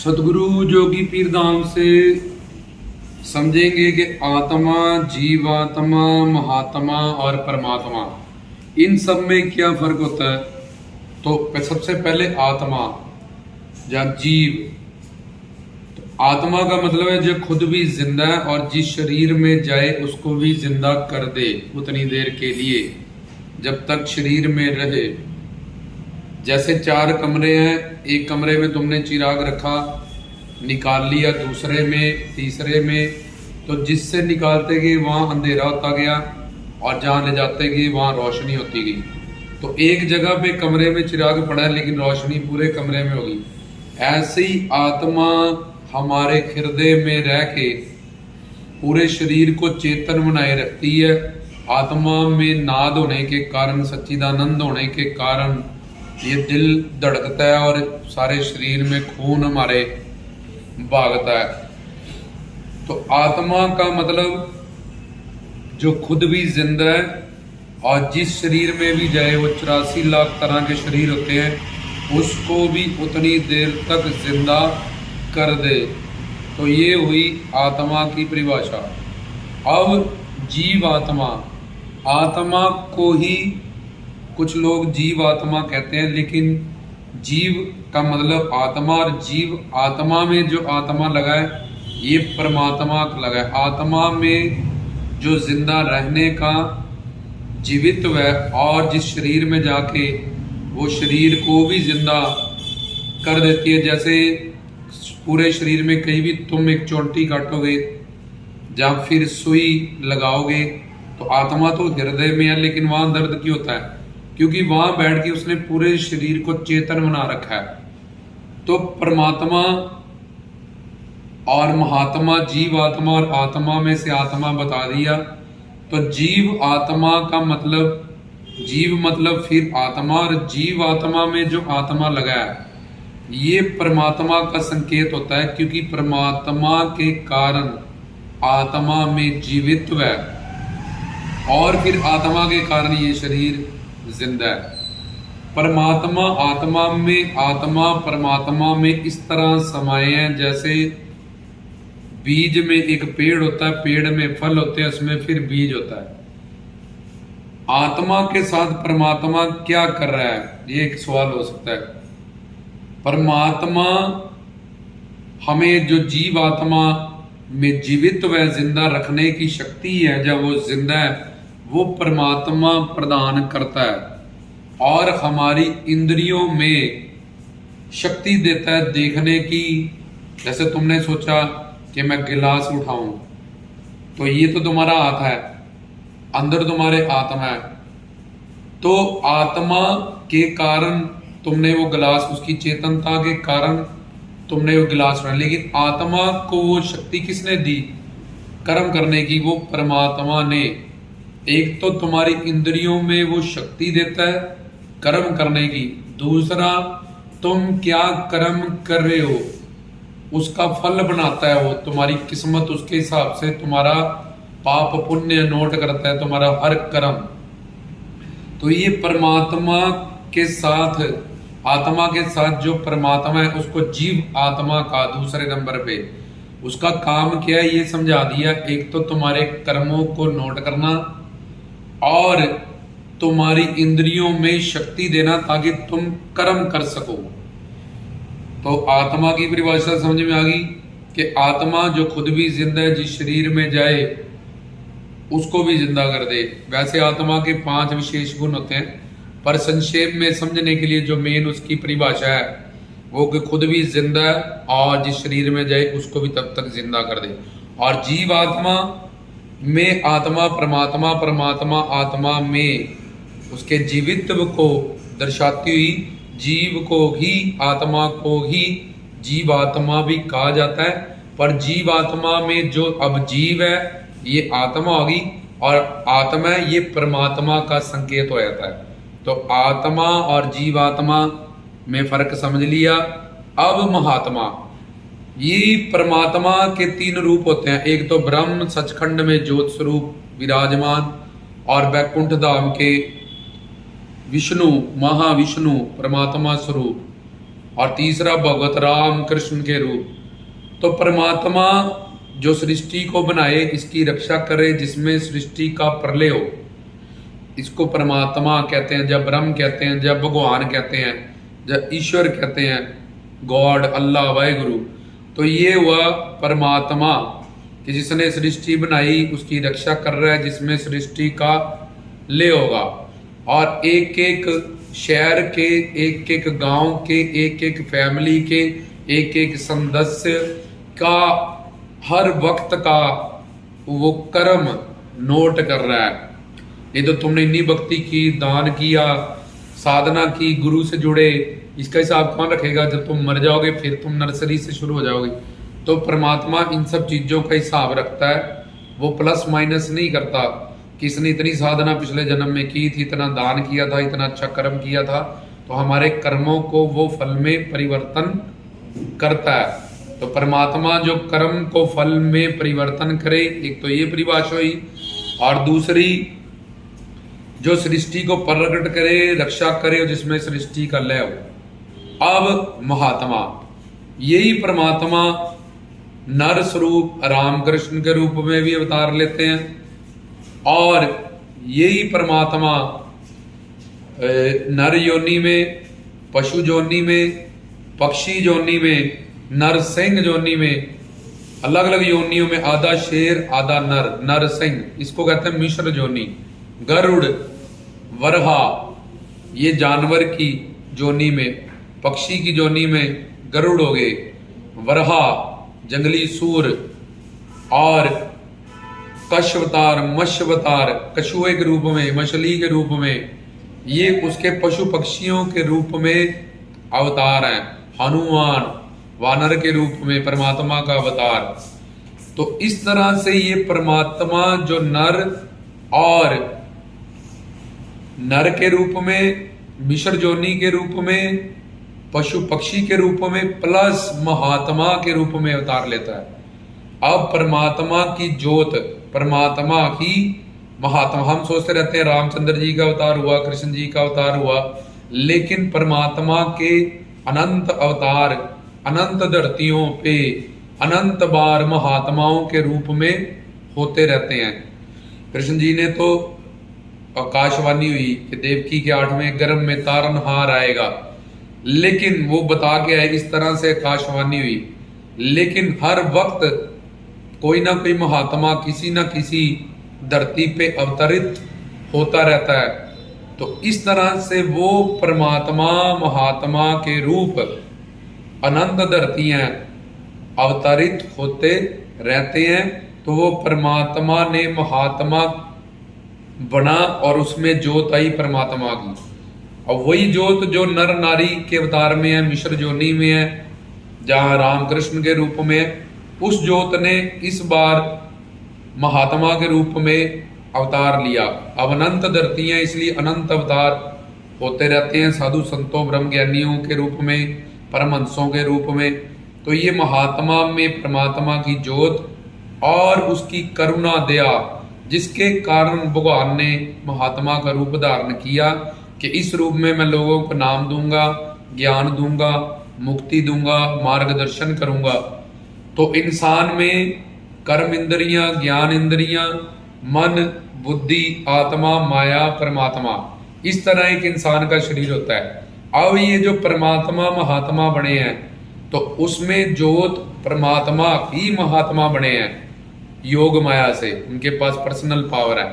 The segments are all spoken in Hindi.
सदगुरु जोगी पीर धाम से समझेंगे कि आत्मा, जीवात्मा, महात्मा और परमात्मा, इन सब में क्या फर्क होता है। तो सबसे पहले आत्मा या जीव, तो आत्मा का मतलब है जो खुद भी जिंदा है और जिस शरीर में जाए उसको भी जिंदा कर दे उतनी देर के लिए, जब तक शरीर में रहे। जैसे 4 कमरे हैं, एक कमरे में तुमने चिराग रखा, निकाल लिया दूसरे में, तीसरे में, तो जिससे निकालते गए वहाँ अंधेरा होता गया और जहाँ ले जाते गए वहाँ रोशनी होती गई। तो एक जगह पे कमरे में चिराग पड़ा है लेकिन रोशनी पूरे कमरे में होगी। ऐसे ही आत्मा हमारे हृदय में रह के पूरे शरीर को चेतन बनाए रखती है। आत्मा में नाद होने के कारण, सच्चिदानंद होने के कारण ये दिल धड़कता है और सारे शरीर में खून हमारे भागता है। तो आत्मा का मतलब जो खुद भी जिंदा है और जिस शरीर में भी जाए, वो 84 लाख तरह के शरीर होते हैं, उसको भी उतनी देर तक जिंदा कर दे। तो ये हुई आत्मा की परिभाषा। अब जीव आत्मा, आत्मा को ही कुछ लोग जीव आत्मा कहते हैं, लेकिन जीव का मतलब आत्मा, और जीव आत्मा में जो आत्मा लगा है ये परमात्मा लगा है। आत्मा में जो जिंदा रहने का जीवित्व है और जिस शरीर में जाके वो शरीर को भी जिंदा कर देती है। जैसे पूरे शरीर में कहीं भी तुम एक चोटी काटोगे या फिर सुई लगाओगे तो आत्मा तो हृदय में है, लेकिन वहां दर्द क्यों होता है? क्योंकि वहां बैठ के उसने पूरे शरीर को चेतन बना रखा है। तो परमात्मा और महात्मा, जीव आत्मा और आत्मा में से आत्मा बता दिया। तो जीव आत्मा का मतलब, जीव मतलब फिर आत्मा, और जीव आत्मा में जो आत्मा लगा है ये परमात्मा का संकेत होता है, क्योंकि परमात्मा के कारण आत्मा में जीवित्व है और फिर आत्मा के कारण ये शरीर जिंदा है। परमात्मा आत्मा में, आत्मा परमात्मा में इस तरह समाये हैं जैसे बीज में एक पेड़ होता है, पेड़ में फल होते हैं, उसमें फिर बीज होता है। आत्मा के साथ परमात्मा क्या कर रहा है, ये एक सवाल हो सकता है। परमात्मा हमें जो जीव आत्मा में जीवित्व व जिंदा रखने की शक्ति है, जब वो जिंदा है, वो परमात्मा प्रदान करता है और हमारी इंद्रियों में शक्ति देता है देखने की। जैसे तुमने सोचा कि मैं गिलास उठाऊं, तो ये तो तुम्हारा हाथ है, अंदर तुम्हारे आत्मा है, तो आत्मा के कारण तुमने वो गिलास, उसकी चेतनता के कारण तुमने वो गिलास उठाया। लेकिन आत्मा को वो शक्ति किसने दी कर्म करने की? वो परमात्मा ने। एक तो तुम्हारी इंद्रियों में वो शक्ति देता है कर्म करने की, दूसरा तुम क्या कर्म कर रहे हो उसका फल बनाता है वो, तुम्हारी किस्मत उसके हिसाब से तुम्हारा पाप पुण्य नोट करता है, तुम्हारा हर कर्म। तो ये परमात्मा के साथ, आत्मा के साथ जो परमात्मा है उसको जीव आत्मा का दूसरे नंबर पे, उसका काम क्या है ये समझा दिया। एक तो तुम्हारे कर्मों को नोट करना और तुम्हारी इंद्रियों में शक्ति देना ताकि तुम कर्म कर सको। तो आत्मा की परिभाषा समझ में आ गई कि आत्मा जो खुद भी जिंदा है, जिस शरीर में जाए उसको भी जिंदा कर दे। वैसे आत्मा के 5 विशेष गुण होते हैं, पर संक्षेप में समझने के लिए जो मेन उसकी परिभाषा है वो कि खुद भी जिंदा है और जिस शरीर में जाए उसको भी तब तक जिंदा कर दे। और जीव आत्मा में आत्मा परमात्मा, परमात्मा आत्मा में उसके जीवित्व को दर्शाती हुई जीव को ही, आत्मा को ही जीव आत्मा भी कहा जाता है। पर जीव आत्मा में जो अब जीव है ये आत्मा होगी और आत्मा ये परमात्मा का संकेत हो जाता है। तो आत्मा और जीव आत्मा में फर्क समझ लिया। अब महात्मा, ये परमात्मा के 3 रूप होते हैं। एक तो ब्रह्म सचखंड में ज्योत स्वरूप विराजमान, और वैकुंठ धाम के विष्णु, महाविष्णु परमात्मा स्वरूप, और तीसरा भगवत राम कृष्ण के रूप। तो परमात्मा जो सृष्टि को बनाए, इसकी रक्षा करे, जिसमें सृष्टि का प्रलय हो, इसको परमात्मा कहते हैं, जब ब्रह्म कहते हैं, जब भगवान कहते हैं, जब ईश्वर कहते हैं, गॉड, अल्लाह, वाहिगुरु। तो ये हुआ परमात्मा कि जिसने सृष्टि बनाई, उसकी रक्षा कर रहा है, जिसमें सृष्टि का लय होगा। और एक एक शहर के, एक एक गांव के, एक एक फैमिली के, एक एक सदस्य का हर वक्त का वो कर्म नोट कर रहा है। ये तो तुमने इतनी भक्ति की, दान किया, साधना की, गुरु से जुड़े, इसका हिसाब कौन रखेगा? जब तुम मर जाओगे फिर तुम नर्सरी से शुरू हो जाओगे। तो परमात्मा इन सब चीजों का हिसाब रखता है, वो प्लस माइनस नहीं करता। किसने इतनी साधना पिछले जन्म में की थी, इतना दान किया था, इतना अच्छा कर्म किया था, तो हमारे कर्मों को वो फल में परिवर्तन करता है। तो परमात्मा जो कर्म को फल में परिवर्तन करे, एक तो ये परिभाषा हुई, और दूसरी जो सृष्टि को प्रकट करे, रक्षा करे, जिसमें सृष्टि का लय हो। अब महात्मा, यही परमात्मा नर स्वरूप रामकृष्ण के रूप में भी अवतार लेते हैं, और यही परमात्मा नर योनि में, पशु योनि में, पक्षी योनि में, नरसिंह योनि में, अलग अलग योनियों में, आधा शेर आधा नर, नरसिंह, इसको कहते हैं मिश्र योनि। गरुड़, वरहा, ये जानवर की योनि में, पक्षी की योनि में गरुड़ हो गए, वरहा जंगली सूर, और कछवतार, मत्स्यवतार, कछुए के रूप में, मछली के रूप में, ये उसके पशु पक्षियों के रूप में अवतार हैं। हनुमान वानर के रूप में परमात्मा का अवतार। तो इस तरह से ये परमात्मा जो नर और नर के रूप में, मिश्र जोनी के रूप में, पशु पक्षी के रूप में, प्लस महात्मा के रूप में अवतार लेता है। अब परमात्मा की ज्योत, परमात्मा ही महात्मा, हम सोचते रहते हैं रामचंद्र जी का अवतार हुआ, कृष्ण जी का अवतार हुआ, लेकिन परमात्मा के अनंत अवतार, अनंत धरतियों पे अनंत बार महात्माओं के रूप में होते रहते हैं। कृष्ण जी ने तो आकाशवाणी हुई कि देवकी के 8वें गर्भ में तारनहार आएगा, लेकिन वो बता के आए, इस तरह से आकाशवाणी हुई। लेकिन हर वक्त कोई ना कोई महात्मा किसी ना किसी धरती पे अवतरित होता रहता है। तो इस तरह से वो परमात्मा महात्मा के रूप अनंत धरतियां अवतरित होते रहते हैं। तो वो परमात्मा ने महात्मा बना और उसमें ज्योत आई परमात्मा की, और वही ज्योत जो नर नारी के अवतार में है, मिश्र जोनी में है, जहां रामकृष्ण के रूप में, उस ज्योत ने इस बार महात्मा के रूप में अवतार लिया। अब अनंत धरतियां, इसलिए अनंत अवतार होते रहते हैं, साधु संतों ब्रह्म ज्ञानियों के रूप में, परमहंसों के रूप में। तो ये महात्मा में परमात्मा की ज्योत और उसकी करुणा दया, जिसके कारण भगवान ने महात्मा का रूप धारण किया कि इस रूप में मैं लोगों को नाम दूंगा, ज्ञान दूंगा, मुक्ति दूंगा, मार्गदर्शन करूंगा। तो इंसान में कर्म इंद्रियां, ज्ञान इंद्रियां, मन, बुद्धि, आत्मा, माया, परमात्मा, इस तरह एक इंसान का शरीर होता है। अब ये जो परमात्मा महात्मा बने हैं, तो उसमें ज्योत परमात्मा ही महात्मा बने हैं योग माया से, उनके पास पर्सनल पावर है।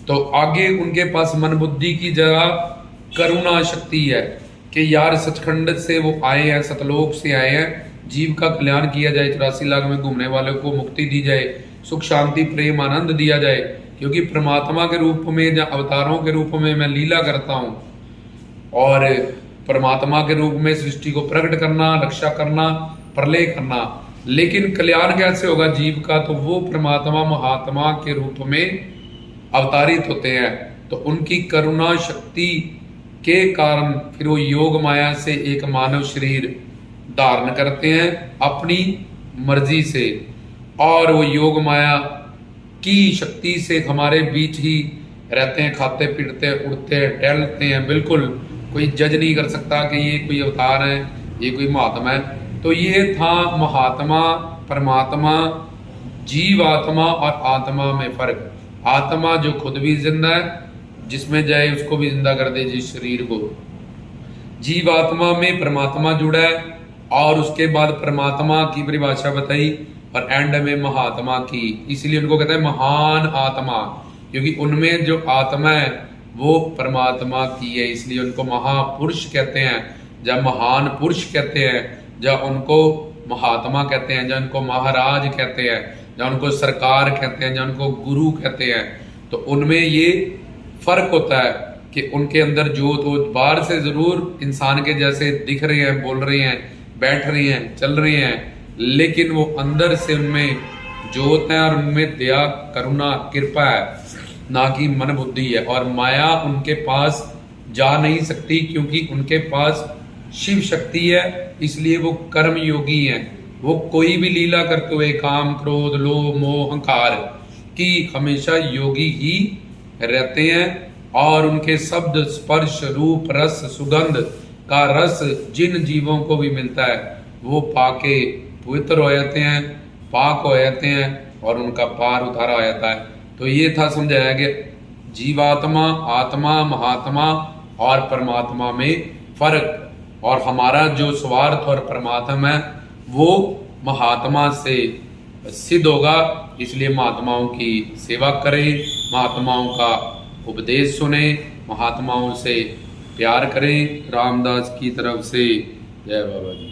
तो आगे उनके पास मन बुद्धि की जगह करुणा शक्ति है कि यार सचखंड से वो आए हैं, सतलोक से आए हैं, जीव का कल्याण किया जाए, 84 लाख में घूमने वालों को मुक्ति दी जाए, सुख शांति प्रेम आनंद दिया जाए। क्योंकि परमात्मा के रूप में या अवतारों के रूप में मैं लीला करता हूँ, और परमात्मा के रूप में सृष्टि को प्रकट करना, रक्षा करना, प्रलय करना। लेकिन कल्याण कैसे होगा जीव का? तो वो परमात्मा महात्मा के रूप में अवतारित होते हैं। तो उनकी करुणा शक्ति के कारण फिर वो योग माया से एक मानव शरीर धारण करते हैं अपनी मर्जी से, और वो योग माया की शक्ति से हमारे बीच ही रहते हैं, खाते पीटते उड़ते टहलते हैं। बिल्कुल कोई जज नहीं कर सकता कि ये कोई अवतार है ये कोई महात्मा है। तो ये था महात्मा, परमात्मा, जीवात्मा और आत्मा में फर्क। आत्मा जो खुद भी जिंदा है, जिसमें जाए उसको भी जिंदा कर दे जिस शरीर को। जीवात्मा में परमात्मा जुड़ा है और उसके बाद परमात्मा की परिभाषा बताई और एंड में महात्मा की। इसलिए उनको कहते हैं महान आत्मा, क्योंकि उनमें जो आत्मा है वो परमात्मा की है, इसलिए उनको महापुरुष कहते हैं। जब महान पुरुष कहते हैं, जब उनको महात्मा कहते हैं, जब उनको महाराज कहते हैं, जब उनको सरकार कहते हैं, जब उनको गुरु कहते हैं, तो उनमें ये फर्क होता है कि उनके अंदर जो तो बाहर से जरूर इंसान के जैसे दिख रहे हैं, बोल रहे हैं, बैठ रहे हैं, चल रहे हैं, लेकिन वो अंदर से उनमें जोत है और उनमें दया, करुणा, कृपा है, ना कि मन बुद्धि है। और माया उनके पास जा नहीं सकती, क्योंकि उनके पास शिव शक्ति है, इसलिए वो कर्म योगी हैं। वो कोई भी लीला करते हुए काम, क्रोध, लोभ, मोह, अहंकार की हमेशा योगी ही रहते हैं। और उनके शब्द, स्पर्श, रूप, रस, सुगंध का रस जिन जीवों को भी मिलता है वो पाके पवित्र हो जाते हैं, पाक हो जाते हैं और उनका पार उतारा हो जाता है। तो ये था समझाया गया जीवात्मा, आत्मा, महात्मा और परमात्मा में फर्क। और हमारा जो स्वार्थ और परमात्मा है वो महात्मा से सिद्ध होगा, इसलिए महात्माओं की सेवा करें, महात्माओं का उपदेश सुने, महात्माओं से प्यार करें। रामदास की तरफ से जय बाबा जी।